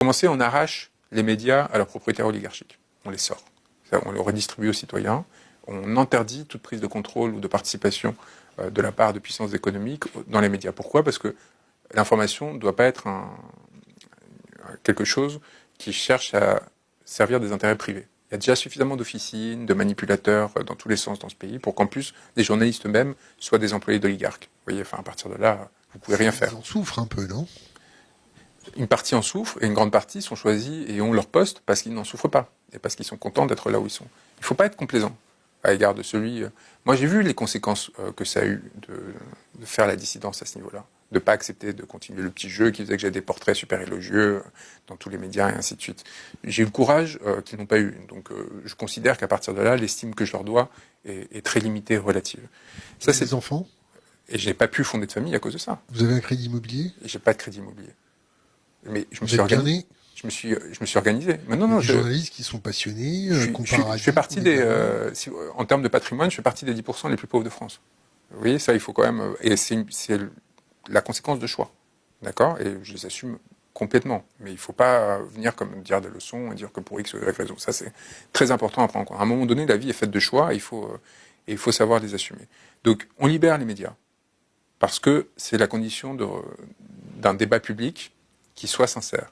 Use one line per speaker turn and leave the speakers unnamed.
Commencer, on arrache les médias à leurs propriétaires oligarchiques. On les sort. On les redistribue aux citoyens. On interdit toute prise de contrôle ou de participation de la part de puissances économiques dans les médias. Pourquoi ? Parce que l'information ne doit pas être quelque chose qui cherche à servir des intérêts privés. Il y a déjà suffisamment d'officines, de manipulateurs dans tous les sens dans ce pays pour qu'en plus, les journalistes eux-mêmes soient des employés d'oligarques. Vous voyez, enfin, à partir de là, vous pouvez rien faire.
Ils en souffrent un peu, non ?
Une partie en souffre et une grande partie sont choisis et ont leur poste parce qu'ils n'en souffrent pas et parce qu'ils sont contents d'être là où ils sont. Il ne faut pas être complaisant à l'égard de celui... Moi, j'ai vu les conséquences que ça a eu de faire la dissidence à ce niveau-là, de ne pas accepter de continuer le petit jeu qui faisait que j'ai des portraits super élogieux dans tous les médias et ainsi de suite. J'ai eu le courage qu'ils n'ont pas eu. Donc, je considère qu'à partir de là, l'estime que je leur dois est très limitée et relative.
Ça, c'est des enfants ?
Et je n'ai pas pu fonder de famille à cause de ça.
Vous avez un crédit immobilier ?
Et j'ai pas de crédit immobilier. Mais je me
Vous
suis
êtes
organisé.
bien né ?
Je me suis organisé. Mais non,
des journalistes qui sont passionnés,
je fais partie des... en termes de patrimoine, je fais partie des 10% les plus pauvres de France. Vous voyez, ça, il faut quand même... Et c'est la conséquence de choix. D'accord ? Et je les assume complètement. Mais il ne faut pas venir comme dire des leçons et dire que pour X ou Y raison. Ça, c'est très important à prendre en compte. À un moment donné, la vie est faite de choix et il faut savoir les assumer. Donc, on libère les médias. Parce que c'est la condition d'un débat public qui soit sincère.